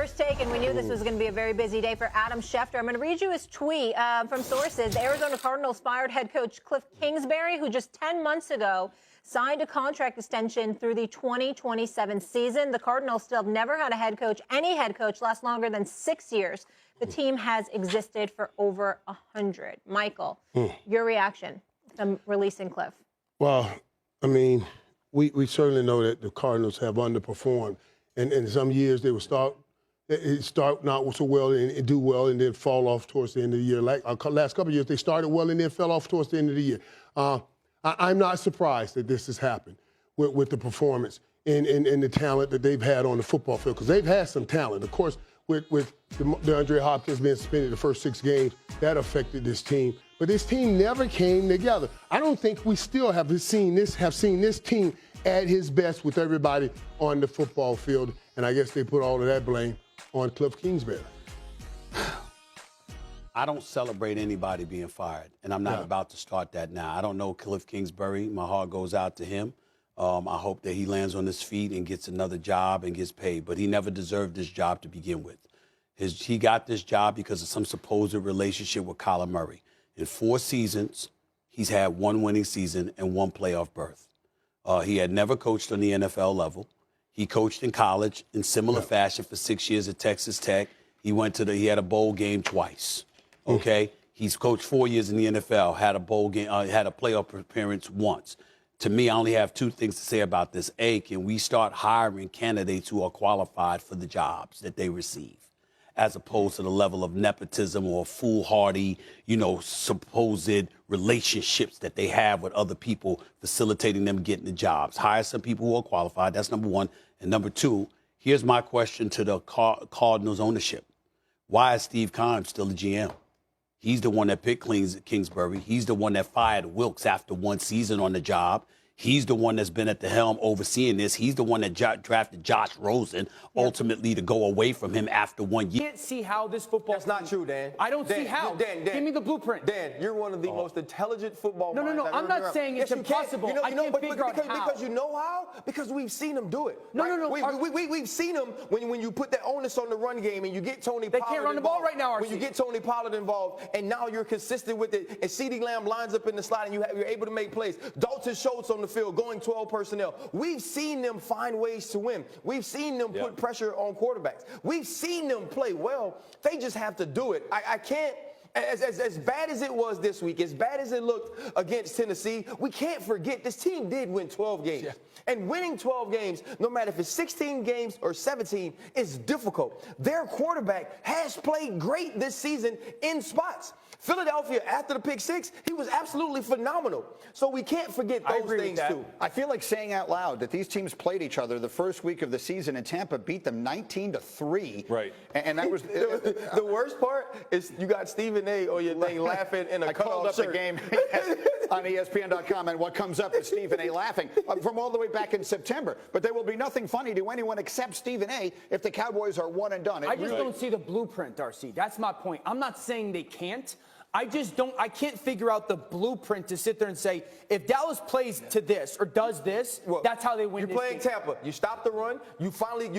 First Take, and we knew this was going to be a very busy day for Adam Schefter. I'm going to read you his tweet from sources. The Arizona Cardinals fired head coach Kliff Kingsbury, who just 10 months ago signed a contract extension through the 2027 season. The Cardinals still have never had any head coach last longer than 6 years. The team has existed for over 100. Michael, your reaction to releasing Kliff? Well, I mean, we certainly know that the Cardinals have underperformed. And in some years they would start not so well and do well and then fall off towards the end of the year. Like last couple of years, they started well and then fell off towards the end of the year. I'm not surprised that this has happened with the performance and the talent that they've had on the football field, because they've had some talent. Of course, with DeAndre Hopkins being suspended the first 6 games, that affected this team. But this team never came together. I don't think we still have seen this team at his best with everybody on the football field. And I guess they put all of that blame on Kliff Kingsbury. I don't celebrate anybody being fired, and I'm not about to start that now. I don't know Kliff Kingsbury. My heart goes out to him. I hope that he lands on his feet and gets another job and gets paid. But he never deserved this job to begin with. He got this job because of some supposed relationship with Kyler Murray. In 4 seasons, he's had 1 winning season and 1 playoff berth. He had never coached on the NFL level. He coached in college in similar fashion for 6 years at Texas Tech. He had a bowl game twice. Okay, he's coached 4 years in the NFL, had a bowl game, had a playoff appearance once. To me, I only have 2 things to say about this. A, can we start hiring candidates who are qualified for the jobs that they receive, as opposed to the level of nepotism or foolhardy, supposed relationships that they have with other people, facilitating them getting the jobs. Hire some people who are qualified. That's number 1. And number 2, here's my question to the Cardinals ownership. Why is Steve Keim still the GM? He's the one that picked Kingsbury. He's the one that fired Wilkes after 1 season on the job. He's the one that's been at the helm overseeing this. He's the one that drafted Josh Rosen, ultimately to go away from him after 1 year. I can't see how this football. That's not true, Dan. I don't see how. Dan, give me the blueprint. Dan, you're one of the most intelligent football minds. No. I'm not saying it's impossible. I can't figure out how. Because you know how? Because we've seen them do it. No. We've seen them when you put that onus on the run game and you get Tony Pollard involved. They can't run the ball right now, RC. When you get Tony Pollard involved and now you're consistent with it, and CeeDee Lamb lines up in the slot and you're able to make plays. Dalton Schultz on the field going 12 personnel. We've seen them find ways to win. We've seen them put pressure on quarterbacks. We've seen them play well. They just have to do it. I can't. As bad as it was this week, as bad as it looked against Tennessee, we can't forget this team did win 12 games. Yeah. And winning 12 games, no matter if it's 16 games or 17, is difficult. Their quarterback has played great this season in spots. Philadelphia, after the pick 6, he was absolutely phenomenal. So we can't forget those things, too. I feel like saying out loud that these teams played each other the first week of the season, and Tampa beat them 19-3. Right. And that was the worst part is you got Stephen A. on your thing laughing in a cutoff shirt. The game on ESPN.com, and what comes up is Stephen A. laughing from all the way back in September. But there will be nothing funny to anyone except Stephen A. if the Cowboys are 1 and done. I just don't see the blueprint, Darcy. That's my point. I'm not saying they can't. I can't figure out the blueprint to sit there and say, if Dallas plays to this or does this, that's how they win. You're playing Tampa. You stop the run. You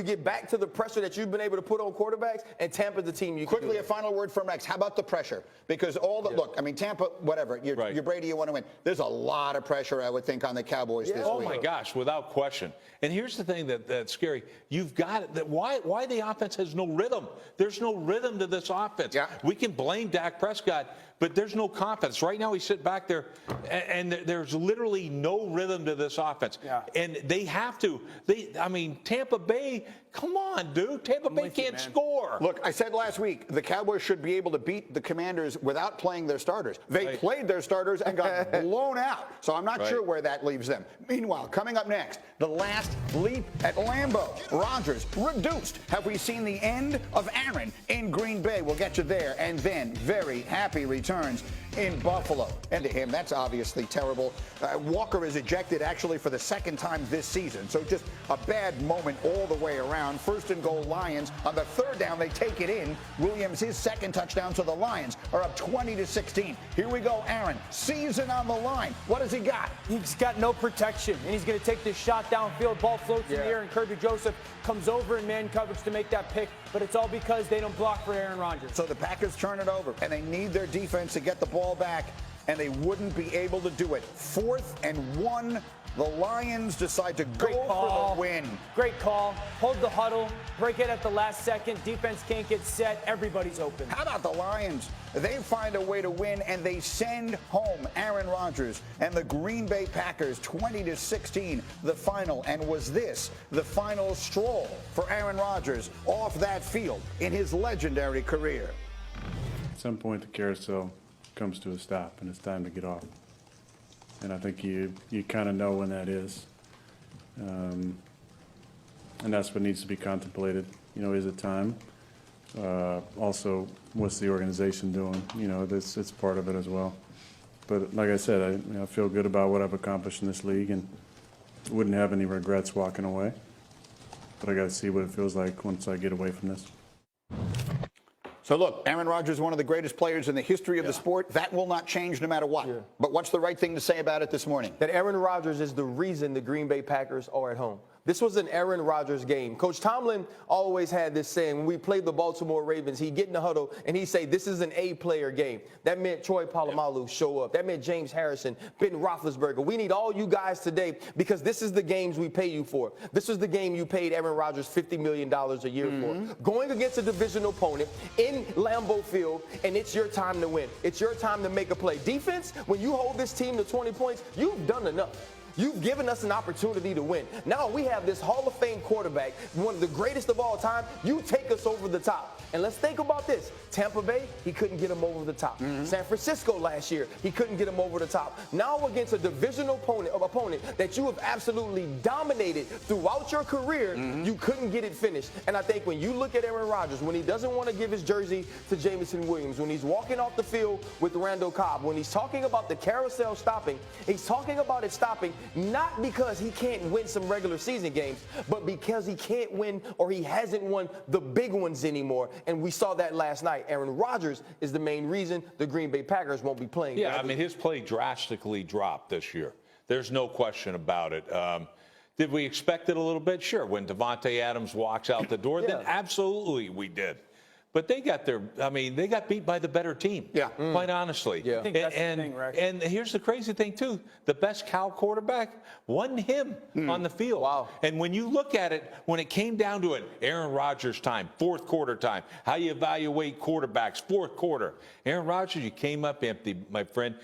get back to the pressure that you've been able to put on quarterbacks, and Tampa's the team you Quickly, a final word from Rex. How about the pressure? Because look, I mean, Tampa, whatever. You're Brady, you want to win. There's a lot of pressure, I would think, on the Cowboys this week. Oh, my gosh, without question. And here's the thing that's scary. You've got it. Why the offense has no rhythm? There's no rhythm to this offense. Yeah. We can blame Dak Prescott, but there's no confidence. Right now, we sit back there, and there's literally no rhythm to this offense. Yeah. And they have to. Tampa Bay, come on, dude. Tampa Bay can't score. Look, I said last week, the Cowboys should be able to beat the Commanders without playing their starters. They played their starters and got blown out. So I'm not sure where that leaves them. Meanwhile, coming up next, the last leap at Lambeau. Rodgers reduced. Have we seen the end of Aaron in Green Bay? We'll get you there. And then very happy returns in Buffalo. And to him, that's obviously terrible. Walker is ejected actually for the 2nd time this season. So just a bad moment all the way around. 1st and goal Lions. On the 3rd down, they take it in. Williams, his 2nd touchdown, so the Lions are up 20-16. Here we go, Aaron. Season on the line. What has he got? He's got no protection, and he's going to take this shot downfield. Ball floats in the air, and Kirby Joseph comes over in man coverage to make that pick. but it's all because they don't block for Aaron Rodgers. So the Packers turn it over, and they need their defense to get the ball back, and they wouldn't be able to do it. 4th and 1. The Lions decide to go for the win. Great call. Hold the huddle. Break it at the last second. Defense can't get set. Everybody's open. How about the Lions? They find a way to win, and they send home Aaron Rodgers and the Green Bay Packers 20-16, the final. And was this the final straw for Aaron Rodgers off that field in his legendary career? At some point, the carousel comes to a stop, and it's time to get off. And I think you kind of know when that is. And that's what needs to be contemplated. You know, is it time? Also, what's the organization doing? You know, it's part of it as well. But like I said, I feel good about what I've accomplished in this league and wouldn't have any regrets walking away. But I got to see what it feels like once I get away from this. So look, Aaron Rodgers, one of the greatest players in the history of the sport. That will not change no matter what. But what's the right thing to say about it this morning? That Aaron Rodgers is the reason the Green Bay Packers are at home. This was an Aaron Rodgers game. Coach Tomlin always had this saying, when we played the Baltimore Ravens, he'd get in the huddle and he'd say, this is an A-player game. That meant Troy Polamalu show up. That meant James Harrison, Ben Roethlisberger. We need all you guys today because this is the games we pay you for. This was the game you paid Aaron Rodgers $50 million a year for. Going against a divisional opponent in Lambeau Field, and it's your time to win. It's your time to make a play. Defense, when you hold this team to 20 points, you've done enough. You've given us an opportunity to win. Now we have this Hall of Fame quarterback, one of the greatest of all time. You take us over the top. And let's think about this. Tampa Bay, he couldn't get him over the top. San Francisco last year, he couldn't get him over the top. Now against a divisional opponent that you have absolutely dominated throughout your career, you couldn't get it finished. And I think when you look at Aaron Rodgers, when he doesn't want to give his jersey to Jameson Williams, when he's walking off the field with Randall Cobb, when he's talking about the carousel stopping, he's talking about it stopping not because he can't win some regular season games, but because he can't win or he hasn't won the big ones anymore. And we saw that last night. Aaron Rodgers is the main reason the Green Bay Packers won't be playing. Yeah, I mean, his play drastically dropped this year. There's no question about it. Did we expect it a little bit? Sure. When Devontae Adams walks out the door, then absolutely we did. But they got they got beat by the better team. Yeah. Quite honestly. I think that's the thing, Rex. And here's the crazy thing, too. The best Cal quarterback wasn't him on the field. Wow. And when you look at it, when it came down to it, Aaron Rodgers time, fourth quarter time, how you evaluate quarterbacks, fourth quarter. Aaron Rodgers, you came up empty, my friend.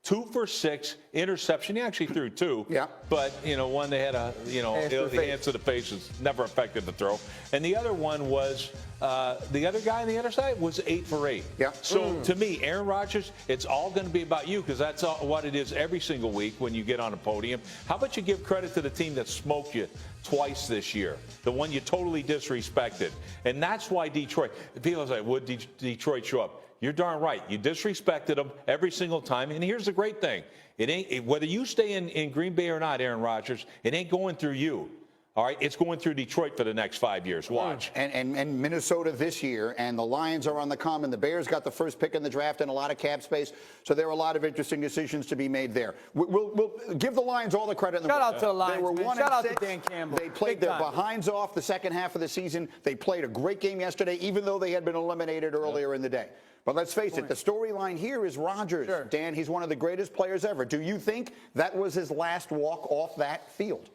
2 for 6, interception. He actually threw 2. Yeah. But, one they had the hands to the face was never affected the throw. And the other one was the other guy on the other side was 8 for 8. Yeah. So to me, Aaron Rodgers, it's all going to be about you because that's what it is every single week when you get on a podium. How about you give credit to the team that smoked you twice this year, the one you totally disrespected. And that's why Detroit, people say, would Detroit show up? You're darn right. You disrespected them every single time. And here's the great thing. It ain't whether you stay in Green Bay or not, Aaron Rodgers, it ain't going through you. All right, it's going through Detroit for the next 5 years. Watch. And Minnesota this year, and the Lions are on the come, and the Bears got the first pick in the draft and a lot of cap space. So there are a lot of interesting decisions to be made there. We'll give the Lions all the credit in the world. Shout out to the Lions, They were man. 1 Shout and out 6. to Dan Campbell. They played their behinds off the second half of the season. They played a great game yesterday, even though they had been eliminated earlier in the day. But let's face it, the storyline here is Rodgers. Sure. Dan, he's one of the greatest players ever. Do you think that was his last walk off that field?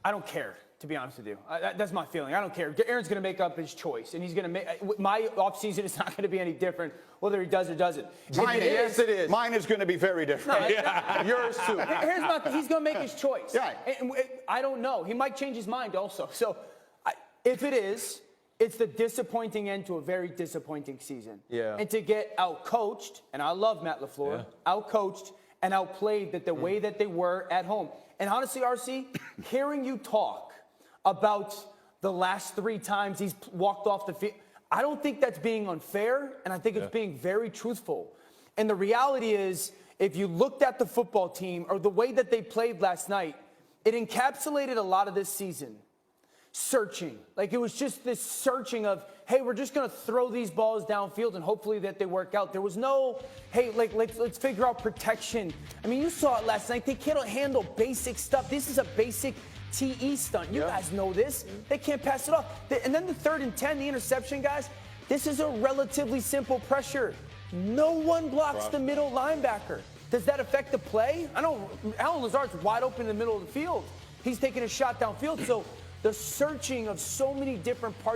I don't care, to be honest with you. That's my feeling. I don't care. Aaron's going to make up his choice, and he's going to make my offseason is not going to be any different whether he does or doesn't. Yes, it is. Mine is going to be very different. No, yours too. Here's my thing. He's going to make his choice. Yeah. And I don't know. He might change his mind also. So if it is, it's the disappointing end to a very disappointing season. Yeah. And to get outcoached, and I love Matt LaFleur, outcoached and outplayed the way that they were at home. And honestly, RC, hearing you talk about the last 3 times he's walked off the field, I don't think that's being unfair, and I think it's being very truthful. And the reality is, if you looked at the football team or the way that they played last night, it encapsulated a lot of this season. Searching. Like, it was just this searching of, hey, we're just going to throw these balls downfield and hopefully that they work out. There was no, hey, let's figure out protection. I mean, you saw it last night. They can't handle basic stuff. This is a basic TE stunt. You guys know this. They can't pass it off. And then the 3rd and 10, the interception, guys, this is a relatively simple pressure. No one blocks the middle linebacker. Does that affect the play? I know Alan Lazard's wide open in the middle of the field. He's taking a shot downfield. So the searching of so many different parts